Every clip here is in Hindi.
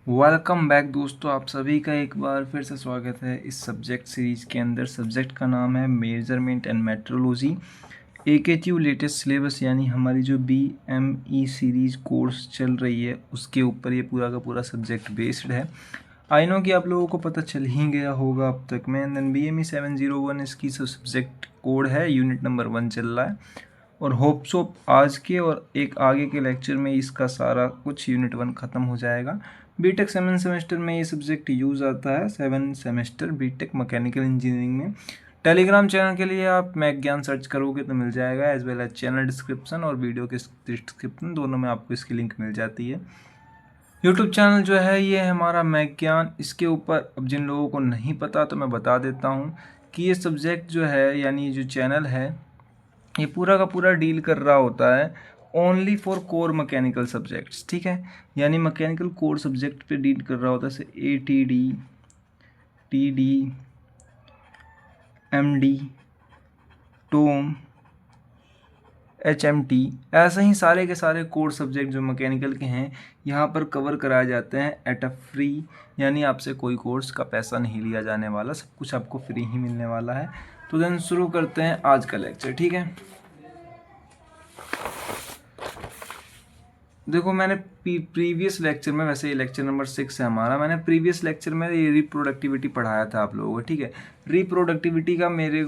वेलकम बैक दोस्तों, आप सभी का एक बार फिर से स्वागत है इस सब्जेक्ट सीरीज़ के अंदर। सब्जेक्ट का नाम है measurement and metrology. AKTU latest syllabus यानी हमारी जो BME सीरीज़ कोर्स चल रही है उसके ऊपर ये पूरा का पूरा सब्जेक्ट बेस्ड है। आई नो कि आप लोगों को पता चल ही गया होगा अब तक में। देन BME 701 इसकी सब्जेक्ट कोड है, यूनिट नंबर 1 चल रहा है और होप्स आज के और एक आगे के लेक्चर में इसका सारा कुछ यूनिट 1 ख़त्म हो जाएगा। बीटेक 7 सेमेस्टर में ये सब्जेक्ट यूज़ आता है। 7 सेमेस्टर बीटेक मैकेनिकल इंजीनियरिंग में। टेलीग्राम चैनल के लिए आप मैक ज्ञान सर्च करोगे तो मिल जाएगा, as well as channel description और वीडियो के डिस्क्रिप्शन दोनों में आपको इसकी लिंक मिल जाती है। यूट्यूब चैनल जो है ये है हमारा मैक ज्ञान। इसके ऊपर अब जिन लोगों को नहीं पता तो मैं बता देता हूँ कि ये सब्जेक्ट जो है यानी जो चैनल है ये पूरा का पूरा डील कर रहा होता है only for core mechanical subjects. ठीक है, यानी मैकेनिकल कोर सब्जेक्ट पे डील कर रहा होता है, जैसे ATD, TD, MD, TOM, HMT, ऐसे ही सारे के सारे कोर सब्जेक्ट जो मैकेनिकल के हैं यहाँ पर कवर कराए जाते हैं एट अ फ्री। यानी आपसे कोई कोर्स का पैसा नहीं लिया जाने वाला, सब कुछ आपको फ्री ही मिलने वाला है। तो देन शुरू करते हैं आज का लेक्चर। ठीक है, देखो मैंने प्रीवियस लेक्चर में, वैसे ये लेक्चर नंबर 6 है हमारा, मैंने प्रीवियस लेक्चर में ये रिप्रोडक्टिविटी पढ़ाया था आप लोगों को। ठीक है, रिप्रोडक्टिविटी का मेरे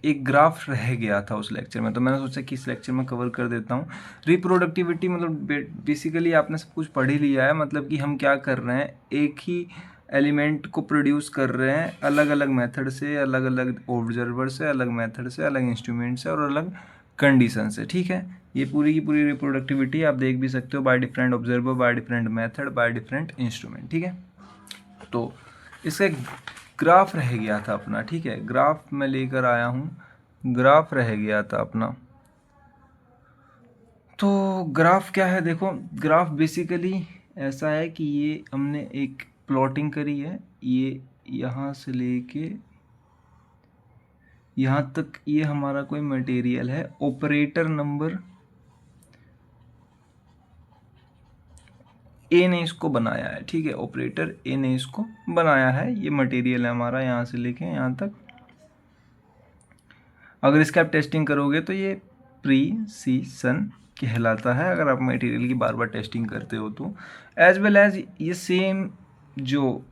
एक ग्राफ रह गया था उस लेक्चर में, तो मैंने सोचा कि इस लेक्चर में कवर कर देता हूँ। रिप्रोडक्टिविटी मतलब बेसिकली आपने सब कुछ पढ़ ही लिया है। मतलब कि हम क्या कर रहे हैं, एक ही एलिमेंट को प्रोड्यूस कर रहे हैं अलग अलग मेथड से, अलग अलग ऑब्जर्वर से, अलग मेथड से, अलग इंस्ट्रूमेंट से और अलग कंडीशन से। ठीक है, ये पूरी की पूरी रिप्रोडक्टिविटी आप देख भी सकते हो, by different observer, by different method, by different instrument. ठीक है, तो इसका ग्राफ रह गया था अपना। ठीक है, ग्राफ मैं लेकर आया हूँ, ग्राफ रह गया था अपना। तो ग्राफ क्या है, देखो ग्राफ बेसिकली ऐसा है कि ये हमने एक प्लॉटिंग करी है, ये यहाँ से लेके यहाँ तक ये हमारा कोई मटेरियल है। ऑपरेटर नंबर ए ने इसको बनाया है। ठीक है, ऑपरेटर ए ने इसको बनाया है, ये मटेरियल है हमारा यहाँ से लेके यहाँ तक। अगर इसका आप टेस्टिंग करोगे तो ये प्रीसीशन कहलाता है, अगर आप मटेरियल की बार बार टेस्टिंग करते हो तो। एज वेल एज ये सेम जो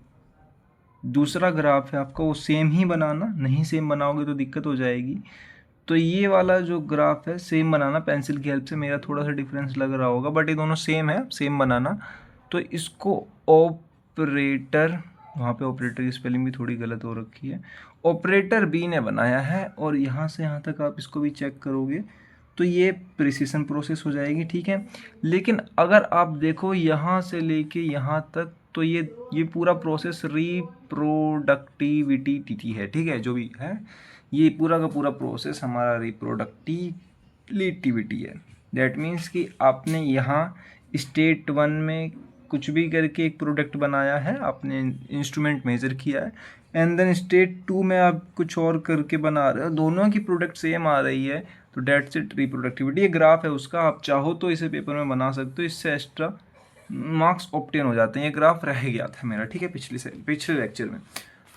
दूसरा ग्राफ है आपका वो सेम ही बनाना, नहीं सेम बनाओगे तो दिक्कत हो जाएगी। तो ये वाला जो ग्राफ है सेम बनाना, पेंसिल की हेल्प से, मेरा थोड़ा सा डिफरेंस लग रहा होगा बट ये दोनों सेम है, सेम बनाना। तो इसको ऑपरेटर, वहाँ पे ऑपरेटर की स्पेलिंग भी थोड़ी गलत हो रखी है, ऑपरेटर बी ने बनाया है और यहाँ से यहाँ तक आप इसको भी चेक करोगे तो ये प्रिसीशन प्रोसेस हो जाएगी। ठीक है, लेकिन अगर आप देखो यहाँ से लेके यहाँ तक तो ये पूरा प्रोसेस रिप्रोडक्टिविटी टी है। ठीक है, जो भी है ये पूरा का पूरा प्रोसेस हमारा रिप्रोडक्टिविटी है। दैट मीन्स कि आपने यहाँ स्टेट 1 में कुछ भी करके एक प्रोडक्ट बनाया है, आपने इंस्ट्रूमेंट मेजर किया है, एंड देन स्टेट 2 में आप कुछ और करके बना रहे हो, दोनों की प्रोडक्ट सेम आ रही है, तो डेट्स इट रिप्रोडक्टिविटी। ये ग्राफ है उसका, आप चाहो तो इसे पेपर में बना सकते हो, इससे एक्स्ट्रा मार्क्स ऑब्टेन हो जाते हैं। ये ग्राफ रह गया था मेरा, ठीक है, पिछले लेक्चर में,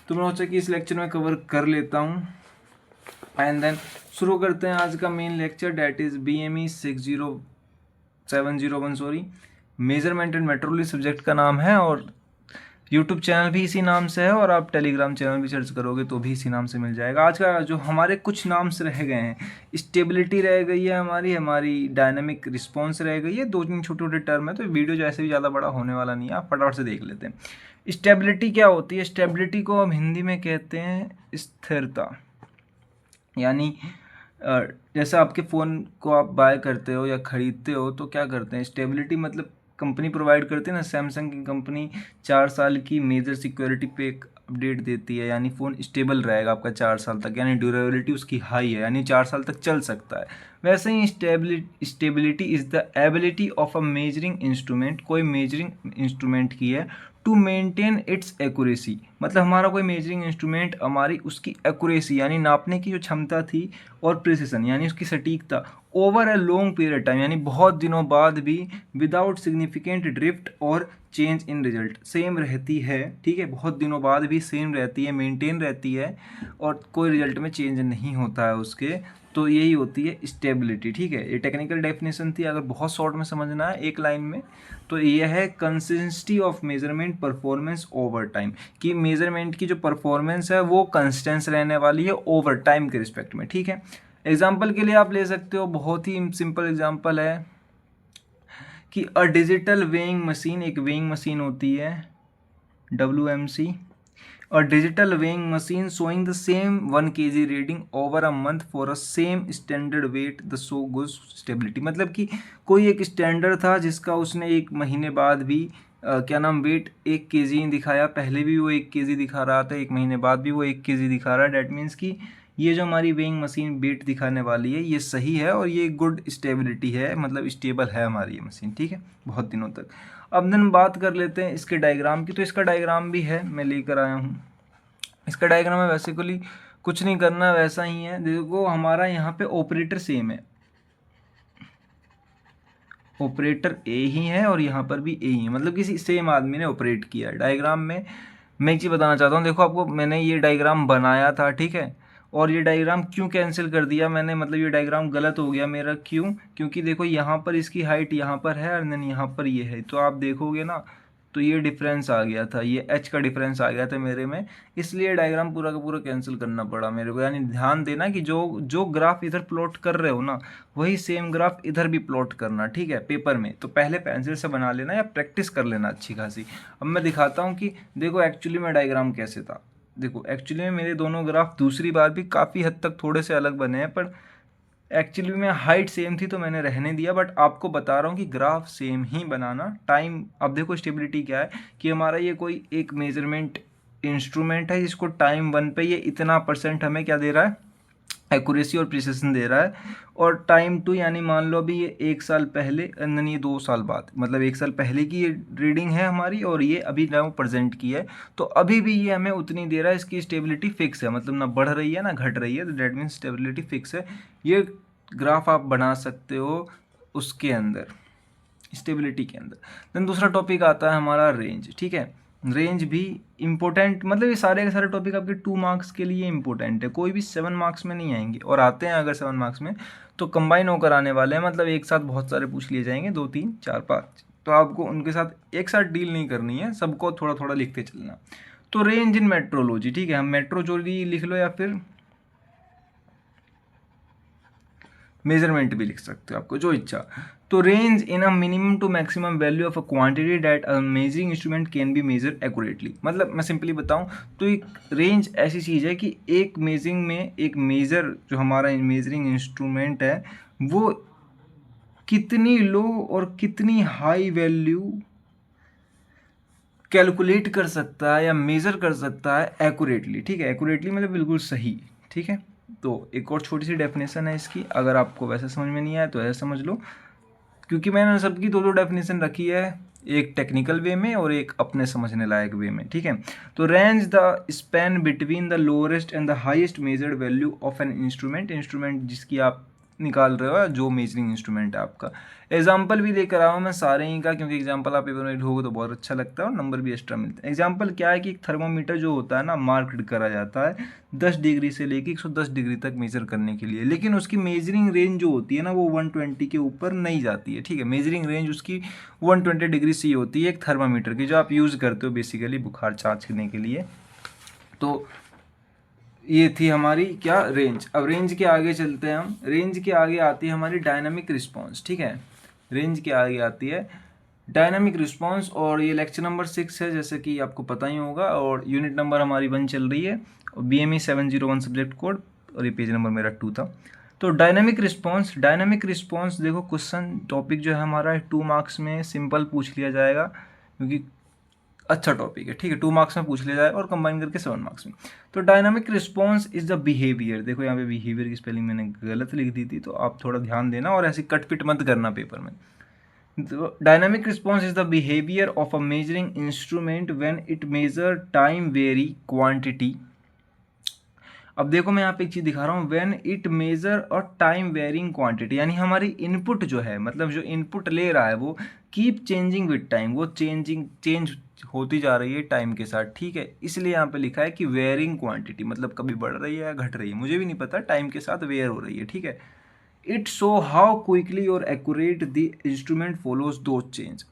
तो मैं सोचा कि इस लेक्चर में कवर कर लेता हूँ। एंड देन शुरू करते हैं आज का main lecture, date is BME 701 sorry, measurement and metrology subject का नाम है और यूट्यूब चैनल भी इसी नाम से है और आप टेलीग्राम चैनल भी सर्च करोगे तो भी इसी नाम से मिल जाएगा। आज का जो हमारे कुछ नाम्स रह गए हैं, स्टेबिलिटी रह गई है हमारी डायनामिक रिस्पॉन्स रह गई है, 2-3 छोटे छोटे टर्म है, तो वीडियो जो ऐसे भी ज़्यादा बड़ा होने वाला नहीं है, आप फटाफट से देख लेते हैं। स्टेबिलिटी क्या होती है, स्टेबिलिटी को हम हिंदी में कहते हैं स्थिरता। यानी जैसे आपके फ़ोन को आप बाय करते हो या ख़रीदते हो तो क्या करते हैं, स्टेबिलिटी मतलब कंपनी प्रोवाइड करती है ना, सैमसंग की कंपनी 4 साल की मेजर सिक्योरिटी पे एक अपडेट देती है, यानी फ़ोन स्टेबल रहेगा आपका 4 साल तक, यानी ड्यूरेबिलिटी उसकी हाई है, यानी 4 साल तक चल सकता है। वैसे ही stability is the ability of a measuring instrument, कोई मेजरिंग इंस्ट्रूमेंट की है, टू मेंटेन इट्स एक्यूरेसी, मतलब हमारा कोई मेजरिंग इंस्ट्रूमेंट हमारी उसकी एक्यूरेसी यानी नापने की जो क्षमता थी और प्रिसिशन यानी उसकी सटीकता over a long period time यानी बहुत दिनों बाद भी विदाउट सिग्निफिकेंट ड्रिफ्ट और चेंज इन रिजल्ट सेम रहती है। ठीक है, बहुत दिनों बाद भी सेम रहती है, मेंटेन रहती है और कोई रिजल्ट में चेंज नहीं होता है उसके, तो यही होती है स्टेबिलिटी। ठीक है, ये टेक्निकल डेफिनेशन थी, अगर बहुत शॉर्ट में समझना है एक लाइन में तो यह है consistency of measurement performance over time, कि मेजरमेंट की जो परफॉर्मेंस है वो कंसिस्टेंस रहने वाली है ओवर टाइम के रिस्पेक्ट में। ठीक है, एग्जाम्पल के लिए आप ले सकते हो, बहुत ही सिंपल एग्जाम्पल है कि अ डिजिटल वेइंग मशीन, एक वेइंग मशीन होती है WMC, a digital weighing machine showing the same 1 kg reading over a month for a same standard weight the show goes stability। मतलब कि कोई एक स्टैंडर्ड था जिसका उसने एक महीने बाद भी क्या नाम वेट 1 kg दिखाया, पहले भी वो 1 kg दिखा रहा था, एक महीने बाद भी वो 1 kg दिखा रहा है। डैट मीन्स कि ये जो हमारी वेइंग मशीन वेट दिखाने वाली है ये सही है और ये गुड स्टेबिलिटी है, मतलब स्टेबल है हमारी ये मशीन। ठीक है, बहुत दिनों तक। अब दिन बात कर लेते हैं इसके डायग्राम की, तो इसका डायग्राम भी है, मैं लेकर आया हूँ। इसका डायग्राम है बेसिकली कुछ नहीं करना, वैसा ही है। देखो हमारा यहाँ पे ऑपरेटर सेम है, ऑपरेटर ए ही है और यहाँ पर भी ए ही है, मतलब किसी सेम आदमी ने ऑपरेट किया है। डायग्राम में मैं एक चीज़ बताना चाहता हूँ, देखो आपको मैंने ये डायग्राम बनाया था, ठीक है, और ये डायग्राम क्यों कैंसिल कर दिया मैंने, मतलब ये डायग्राम गलत हो गया मेरा, क्यों? क्योंकि देखो यहाँ पर इसकी हाइट यहाँ पर है और देन यहाँ पर ये है, तो आप देखोगे ना तो ये डिफरेंस आ गया था, ये एच का डिफरेंस आ गया था मेरे में, इसलिए डायग्राम पूरा का पूरा कैंसिल करना पड़ा मेरे को। यानी ध्यान देना कि जो जो ग्राफ इधर प्लॉट कर रहे हो ना वही सेम ग्राफ इधर भी प्लॉट करना। ठीक है, पेपर में तो पहले पेंसिल से बना लेना या प्रैक्टिस कर लेना अच्छी खासी। अब मैं दिखाता हूँ कि देखो एक्चुअली में डायग्राम कैसे था। देखो एक्चुअली में मेरे दोनों ग्राफ दूसरी बार भी काफ़ी हद तक थोड़े से अलग बने हैं, पर एक्चुअली में हाइट सेम थी तो मैंने रहने दिया, बट आपको बता रहा हूँ कि ग्राफ सेम ही बनाना। टाइम, अब देखो स्टेबिलिटी क्या है कि हमारा ये कोई एक मेजरमेंट इंस्ट्रूमेंट है जिसको टाइम 1 पे ये इतना % हमें क्या दे रहा है, एक्यूरेसी और प्रिसिशन दे रहा है, और टाइम 2 यानी मान लो अभी ये 1 साल पहले एंड ये 2 साल बाद, मतलब 1 साल पहले की ये रीडिंग है हमारी और ये अभी नाउ प्रेजेंट की है, तो अभी भी ये हमें उतनी दे रहा है। इसकी स्टेबिलिटी फिक्स है, मतलब ना बढ़ रही है ना घट रही है, तो डेट मीन्स स्टेबिलिटी फिक्स है। ये ग्राफ आप बना सकते हो उसके अंदर, स्टेबिलिटी के अंदर। देन दूसरा टॉपिक आता है हमारा रेंज। ठीक है, रेंज भी इम्पोर्टेंट, मतलब ये सारे के सारे टॉपिक आपके 2 मार्क्स के लिए इम्पोर्टेंट है, कोई भी 7 मार्क्स में नहीं आएंगे, और आते हैं अगर 7 मार्क्स में तो कंबाइन होकर आने वाले हैं, मतलब एक साथ बहुत सारे पूछ लिए जाएंगे, 2 3 4 5, तो आपको उनके साथ एक साथ डील नहीं करनी है, सबको थोड़ा थोड़ा लिखते चलना। तो रेंज इन मेट्रोलॉजी, ठीक है, हम मेट्रोलॉजी लिख लो या फिर मेजरमेंट भी लिख सकते हो, आपको जो इच्छा। तो range in a minimum to maximum value of a quantity that a measuring instrument can be measure accurately. मतलब मैं सिंपली बताऊं तो एक रेंज ऐसी चीज़ है कि एक मेजरिंग में एक मेजर जो हमारा मेजरिंग इंस्ट्रूमेंट है वो कितनी लो और कितनी हाई वैल्यू कैलकुलेट कर सकता है या मेज़र कर सकता है एक्यूरेटली। ठीक है, एक्यूरेटली मतलब बिल्कुल सही। ठीक है, तो एक और छोटी सी डेफिनेशन है इसकी, अगर आपको वैसे समझ में नहीं आया तो ऐसा समझ लो, क्योंकि मैंने सबकी दो डेफिनेशन रखी है, एक टेक्निकल वे में और एक अपने समझने लायक वे में। ठीक है, तो range the span between the lowest and the highest measured value of an instrument, instrument जिसकी आप निकाल रहे हो, जो मेजरिंग इंस्ट्रूमेंट है आपका। एग्जाम्पल भी लेकर आया हूँ मैं सारे ही का, क्योंकि एग्जाम्पल आप पेपर में लिखोगे तो बहुत अच्छा लगता है और नंबर भी एक्स्ट्रा मिलते हैं। एग्जाम्पल क्या है कि एक थर्मोमीटर जो होता है ना मार्क्ड करा जाता है 10 डिग्री से लेके 110 डिग्री तक मेजर करने के लिए, लेकिन उसकी मेजरिंग रेंज जो होती है ना वो 120 के ऊपर नहीं जाती है। ठीक है, मेजरिंग रेंज उसकी 120 डिग्री से होती है एक थर्मामीटर की, जो आप यूज़ करते हो बेसिकली बुखार जाँच करने के लिए। तो ये थी हमारी क्या, रेंज। अब रेंज के आगे चलते हैं हम, रेंज के आगे आती है हमारी डायनामिक रिस्पांस। ठीक है, रेंज के आगे आती है डायनामिक रिस्पांस, और ये लेक्चर नंबर 6 है जैसे कि आपको पता ही होगा, और यूनिट नंबर हमारी 1 चल रही है, और BME 701 सब्जेक्ट कोड, और ये पेज नंबर मेरा 2 था। तो डायनामिक रिस्पांस, डायनामिक रिस्पांस देखो क्वेश्चन टॉपिक जो है हमारा 2 मार्क्स में सिंपल पूछ लिया जाएगा, क्योंकि अच्छा टॉपिक है। ठीक है, 2 मार्क्स में पूछ लिया जाएगा और कंबाइन करके 7 मार्क्स में। तो dynamic response is the behaviour, देखो यहाँ पे बिहेवियर की स्पेलिंग मैंने गलत लिख दी थी, तो आप थोड़ा ध्यान देना और ऐसी कटपिट मत करना पेपर में। The dynamic response is the behavior of a measuring instrument when it measure time vary quantity. अब देखो मैं यहाँ पे एक चीज़ दिखा रहा हूँ, व्हेन इट मेजर और टाइम वेरिंग क्वांटिटी, यानी हमारी इनपुट जो है, मतलब जो इनपुट ले रहा है वो कीप चेंजिंग विद टाइम, वो चेंज होती जा रही है टाइम के साथ, ठीक है। इसलिए यहाँ पे लिखा है कि वेयरिंग क्वांटिटी, मतलब कभी बढ़ रही है या घट रही है, मुझे भी नहीं पता, टाइम के साथ वेयर हो रही है, ठीक है। इट शो हाउ क्विकली और एक्यूरेट द इंस्ट्रूमेंट फॉलोज दो चेंज।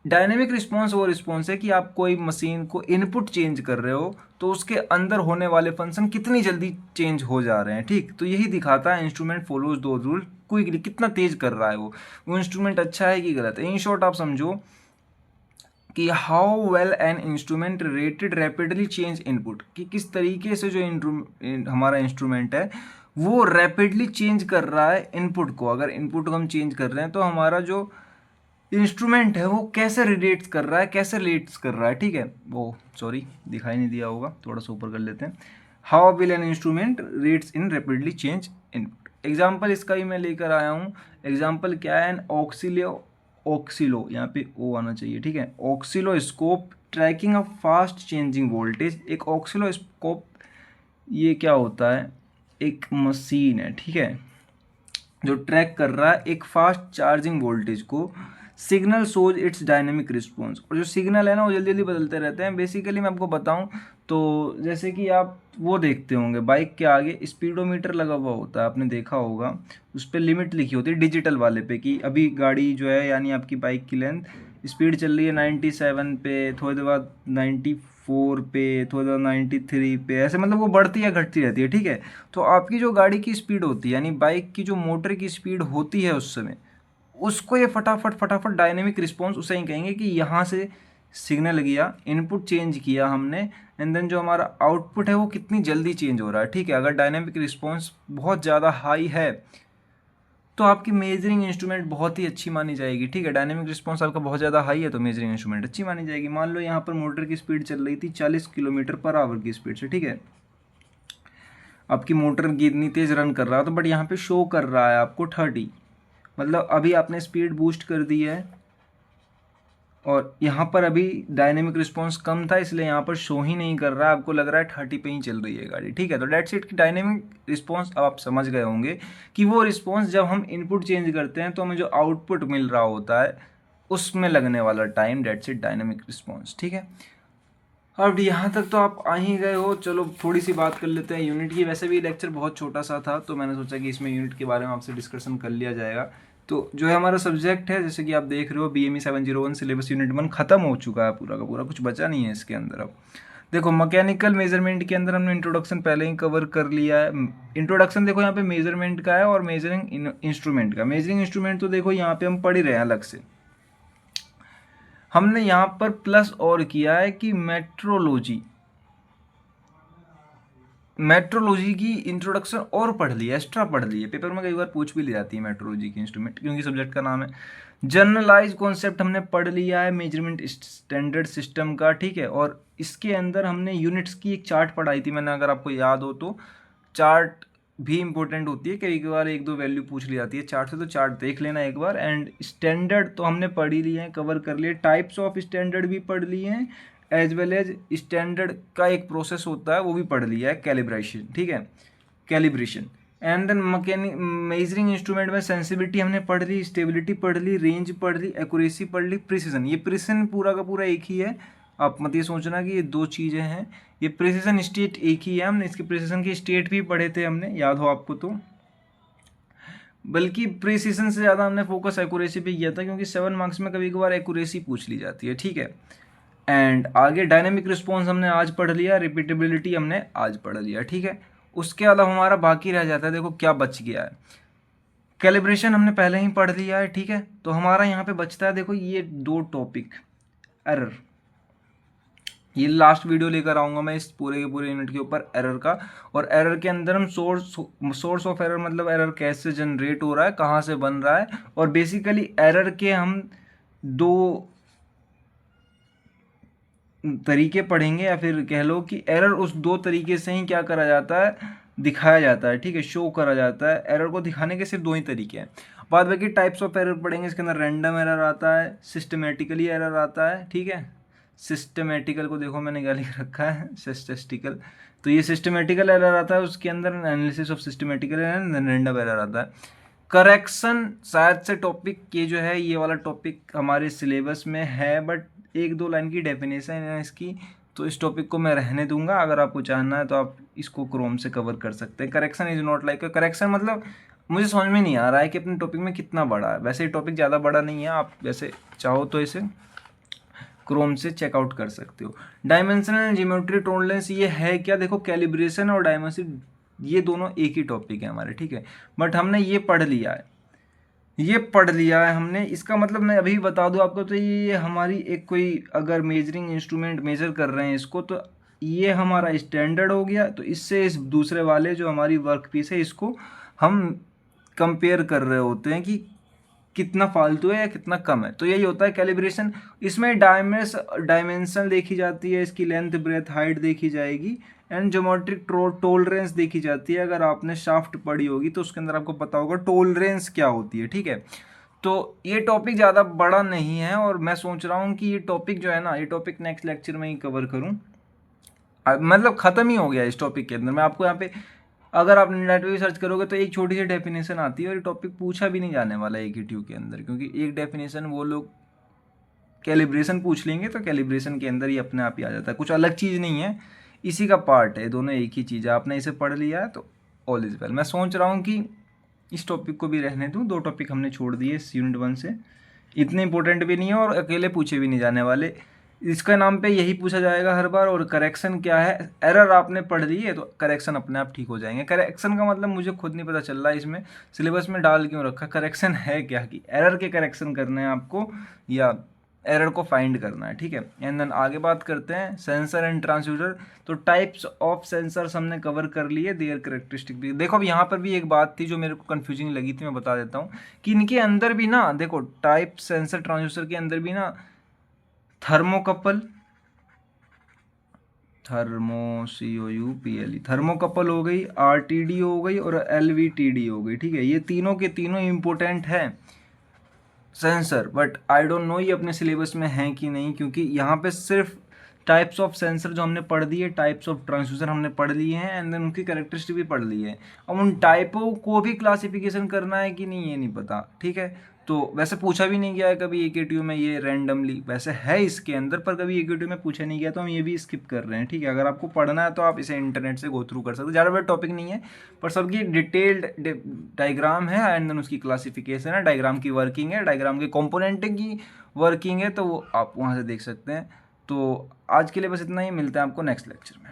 डायनेमिक रिस्पॉन्स वो रिस्पॉन्स है कि आप कोई मशीन को इनपुट चेंज कर रहे हो तो उसके अंदर होने वाले फंक्शन कितनी जल्दी चेंज हो जा रहे हैं, ठीक। तो यही दिखाता है इंस्ट्रूमेंट फॉलोज दो रूल क्विकली, कितना तेज कर रहा है वो इंस्ट्रूमेंट अच्छा है कि गलत है। इन शॉर्ट आप समझो कि how well an instrument rated rapidly change input, कि किस तरीके से जो हमारा इंस्ट्रूमेंट है वो रैपिडली चेंज कर रहा है इनपुट को। अगर इनपुट को हम चेंज कर रहे हैं तो हमारा जो इंस्ट्रूमेंट है वो कैसे रिलेट्स कर रहा है, कैसे रिलेट्स कर रहा है, ठीक है। वो सॉरी दिखाई नहीं दिया होगा, थोड़ा सा ऊपर कर लेते हैं। How will an instrument rates in rapidly change input. Example इसका ही मैं लेकर आया हूँ। एग्जाम्पल क्या है, एन ऑक्सीलो यहाँ पे ओ आना चाहिए, ठीक है। Oscilloscope tracking a fast changing voltage. एक ऑक्सीलोस्कोप ये क्या होता है, एक मशीन है, ठीक है, जो ट्रैक कर रहा है एक फास्ट चार्जिंग वोल्टेज को। Signal shows it's dynamic response, और जो सिग्नल है ना वो जल्दी जल्दी बदलते रहते हैं। बेसिकली मैं आपको बताऊं तो जैसे कि आप वो देखते होंगे बाइक के आगे स्पीडोमीटर लगा हुआ होता है, आपने देखा होगा, उस पर लिमिट लिखी होती है डिजिटल वाले पे कि अभी गाड़ी जो है यानी आपकी बाइक की लेंथ स्पीड चल रही है 97 पे, थोड़ी देर बाद 94 पे, थोड़ी देर बाद 93 पे, ऐसे मतलब वो बढ़ती या घटती रहती है, ठीक है। तो आपकी जो गाड़ी की स्पीड होती है यानी बाइक की जो मोटर की स्पीड होती है उस समय, उसको ये फटाफट फटाफट डायनेमिक रिस्पॉन्स उसे ही कहेंगे कि यहाँ से सिग्नल गया, इनपुट चेंज किया हमने, एंड देन जो हमारा आउटपुट है वो कितनी जल्दी चेंज हो रहा है, ठीक है। अगर डायनेमिक रिस्पॉन्स बहुत ज़्यादा हाई है तो आपकी मेजरिंग इंस्ट्रूमेंट बहुत ही अच्छी मानी जाएगी, ठीक है। डायनेमिक रिस्पॉन्स आपका बहुत ज़्यादा हाई है तो मेजरिंग इंस्ट्रूमेंट अच्छी मानी जाएगी। मान लो यहाँ पर मोटर की स्पीड चल रही थी 40 किलोमीटर पर आवर की स्पीड से, ठीक है। आपकी मोटर कितनी तेज़ रन कर रहा है तो बट यहाँ पे शो कर रहा है आपको 30, मतलब अभी आपने स्पीड बूस्ट कर दी है और यहाँ पर अभी डायनेमिक रिस्पॉन्स कम था इसलिए यहाँ पर शो ही नहीं कर रहा है, आपको लग रहा है 30 पे ही चल रही है गाड़ी, ठीक है। तो डेट्स इट की डायनेमिक रिस्पॉन्स अब आप समझ गए होंगे कि वो रिस्पॉन्स जब हम इनपुट चेंज करते हैं तो हमें जो आउटपुट मिल रहा होता है उसमें लगने वाला time, that's it dynamic response, ठीक है। अब यहाँ तक तो आप आ ही गए हो, चलो थोड़ी सी बात कर लेते हैं यूनिट की। वैसे भी लेक्चर बहुत छोटा सा था तो मैंने सोचा कि इसमें यूनिट के बारे में आपसे डिस्कशन कर लिया जाएगा। तो जो है हमारा सब्जेक्ट है, जैसे कि आप देख रहे हो BME 701 सिलेबस यूनिट 1 खत्म हो चुका है पूरा का पूरा, कुछ बचा नहीं है इसके अंदर। अब देखो मैकेनिकल मेजरमेंट के अंदर हमने इंट्रोडक्शन पहले ही कवर कर लिया है। इंट्रोडक्शन देखो यहाँ पे मेजरमेंट का है और मेजरिंग इंस्ट्रूमेंट का। मेजरिंग इंस्ट्रूमेंट तो देखो यहाँ पे हम पढ़ ही रहे हैं अलग से। हमने यहाँ पर प्लस और किया है कि मेट्रोलॉजी की इंट्रोडक्शन और पढ़ ली है, एक्स्ट्रा पढ़ ली है। पेपर में कई बार पूछ भी ली जाती है मेट्रोलॉजी की इंस्ट्रूमेंट, क्योंकि सब्जेक्ट का नाम है। जनरलाइज कॉन्सेप्ट हमने पढ़ लिया है मेजरमेंट स्टैंडर्ड सिस्टम का, ठीक है। और इसके अंदर हमने यूनिट्स की एक चार्ट पढ़ाई थी मैंने, अगर आपको याद हो तो। चार्ट भी इंपॉर्टेंट होती है, कई बार एक दो वैल्यू पूछ ली जाती है चार्ट से, तो चार्ट देख लेना एक बार। एंड स्टैंडर्ड तो हमने पढ़ ही लिए हैं, कवर कर लिए। टाइप्स ऑफ स्टैंडर्ड भी पढ़ लिए हैं, एज वेल एज स्टैंडर्ड का एक प्रोसेस होता है वो भी पढ़ लिया है, कैलिब्रेशन, ठीक है, calibration. And then measuring instrument में सेंसिटिविटी हमने पढ़ ली, स्टेबिलिटी पढ़ ली, रेंज पढ़ ली, एक्यूरेसी पढ़ ली, प्रिसीजन। ये प्रिसीजन पूरा का पूरा एक ही है, आप मत ये सोचना कि ये दो चीज़ें हैं। ये प्रिसीजन स्टेट एक ही है, हमने इसके प्रिसीजन के स्टेट भी पढ़े थे हमने, याद हो आपको तो। बल्कि प्रिसीजन से ज़्यादा हमने फोकस एक्यूरेसी पे किया था, क्योंकि 7 मार्क्स में कभी कभार एक्यूरेसी पूछ ली जाती है, ठीक है। एंड आगे डायनेमिक रिस्पॉन्स हमने आज पढ़ लिया, रिपीटेबिलिटी हमने आज पढ़ लिया, ठीक है। उसके अलावा हमारा बाकी रह जाता है, देखो क्या बच गया है। कैलिब्रेशन हमने पहले ही पढ़ लिया है, ठीक है। तो हमारा यहाँ पे बचता है देखो ये दो टॉपिक, एरर। ये लास्ट वीडियो लेकर आऊँगा मैं इस पूरे के पूरे यूनिट के ऊपर एरर का। और एरर के अंदर हम सोर्स ऑफ एरर, मतलब एरर कैसे जनरेट हो रहा है, कहाँ से बन रहा है, और बेसिकली एरर के हम दो तरीके पढ़ेंगे, या फिर कह लो कि एरर उस दो तरीके से ही क्या करा जाता है, दिखाया जाता है, ठीक है, शो करा जाता है। एरर को दिखाने के सिर्फ दो ही तरीके हैं। बाद बाकी टाइप्स ऑफ एरर पढ़ेंगे, इसके अंदर रैंडम एरर आता है, सिस्टमेटिकली एरर आता है, ठीक है। सिस्टमेटिकल को देखो मैंने क्या लिख रखा है, सिस्टेस्टिकल, तो ये सिस्टमेटिकल एरर आता है, उसके अंदर analysis of systematical error, random error आता है। करेक्शन शायद से टॉपिक ये जो है, ये वाला टॉपिक हमारे सिलेबस में है, बट एक दो लाइन की डेफिनेशन है इसकी, तो इस टॉपिक को मैं रहने दूंगा। अगर आपको जानना है तो आप इसको क्रोम से कवर कर सकते हैं। Correction is not like correction, मतलब मुझे समझ में नहीं आ रहा है कि अपने टॉपिक में कितना बड़ा है। वैसे ये टॉपिक ज़्यादा बड़ा नहीं है, आप वैसे चाहो तो इसे क्रोम से चेकआउट कर सकते हो। डायमेंशनल ज्योमेट्री टॉलरेंस ये है क्या, देखो कैलिब्रेशन और डायमेंशन ये दोनों एक ही टॉपिक है हमारे, ठीक है, बट हमने ये पढ़ लिया है, ये पढ़ लिया है हमने। इसका मतलब मैं अभी बता दूं आपको, तो ये हमारी एक कोई अगर मेजरिंग इंस्ट्रूमेंट मेजर कर रहे हैं इसको, तो ये हमारा स्टैंडर्ड हो गया। तो इससे इस दूसरे वाले जो हमारी वर्क पीस है इसको हम कंपेयर कर रहे होते हैं कि कितना फालतू है या कितना कम है। तो यही होता है कैलिब्रेशन। इसमें डायमेंशन देखी जाती है, इसकी लेंथ ब्रेथ हाइट देखी जाएगी, एंड ज्योमेट्रिक टोलरेंस देखी जाती है। अगर आपने शाफ्ट पढ़ी होगी तो उसके अंदर आपको पता होगा टोलरेंस क्या होती है, ठीक है। तो ये टॉपिक ज़्यादा बड़ा नहीं है, और मैं सोच रहा हूँ कि ये टॉपिक जो है ना, ये टॉपिक नेक्स्ट लेक्चर में ही कवर करूँ। मतलब ख़त्म ही हो गया इस टॉपिक के अंदर। मैं आपको यहाँ पे, अगर आप नेट पे भी सर्च करोगे तो एक छोटी सी डेफिनेशन आती है, और ये टॉपिक पूछा भी नहीं जाने वाला है AKTU के अंदर, क्योंकि एक डेफिनेशन वो लोग कैलिब्रेशन पूछ लेंगे तो कैलिब्रेशन के अंदर ही अपने आप ही आ जाता है, कुछ अलग चीज़ नहीं है, इसी का पार्ट है, दोनों एक ही चीज़ है। आपने इसे पढ़ लिया है तो ऑल इज वेल। मैं सोच रहा हूँ कि इस टॉपिक को भी रहने दूँ, दो टॉपिक हमने छोड़ दिए इस यूनिट 1 से, इतने इंपॉर्टेंट भी नहीं है और अकेले पूछे भी नहीं जाने वाले। इसका नाम पे यही पूछा जाएगा हर बार। और करेक्शन क्या है, एरर आपने पढ़ ली है तो करेक्शन अपने आप ठीक हो जाएंगे। करेक्शन का मतलब मुझे खुद नहीं पता चल रहा है इसमें सिलेबस में डाल क्यों रखा, करेक्शन है क्या, कि एरर के करेक्शन करने हैं आपको या एरर को फाइंड करना है, ठीक है। एंड देन आगे बात करते हैं सेंसर एंड ट्रांसड्यूसर। तो टाइप्स ऑफ सेंसर्स हमने कवर कर लिए, देयर कैरेक्टरिस्टिक भी। देखो अब यहाँ पर भी एक बात थी जो मेरे को कंफ्यूजिंग लगी थी, मैं बता देता हूँ कि इनके अंदर भी ना, देखो टाइप सेंसर ट्रांसड्यूसर के अंदर भी ना थर्मोकपल, थर्मोकपल हो गई, RTD हो गई और LVTD हो गई, ठीक है। ये तीनों के तीनों इम्पोर्टेंट हैं sensor, but I don't know ये अपने सिलेबस में है कि नहीं, क्योंकि यहाँ पे सिर्फ टाइप्स ऑफ सेंसर जो हमने पढ़ दिए, टाइप्स ऑफ ट्रांसड्यूसर हमने पढ़ लिए हैं, एंड देन उनकी कैरेक्टरिस्टिक भी पढ़ ली है। अब उन टाइपों को भी क्लासिफिकेशन करना है कि नहीं ये नहीं पता, ठीक है। तो वैसे पूछा भी नहीं गया है कभी AKTU में ये रैंडमली, वैसे है इसके अंदर पर कभी AKTU में पूछा नहीं गया, तो हम ये भी स्किप कर रहे हैं, ठीक है। अगर आपको पढ़ना है तो आप इसे इंटरनेट से गो थ्रू कर सकते हो, ज़्यादा बड़ा टॉपिक नहीं है, पर सबकी डिटेल्ड डायग्राम है, एंड देन उसकी क्लासिफिकेशन है, डायग्राम की वर्किंग है, डायग्राम के कॉम्पोनेंट की वर्किंग है, तो वो आप वहाँ से देख सकते हैं। तो आज के लिए बस इतना ही, मिलते हैं आपको नेक्स्ट लेक्चर में।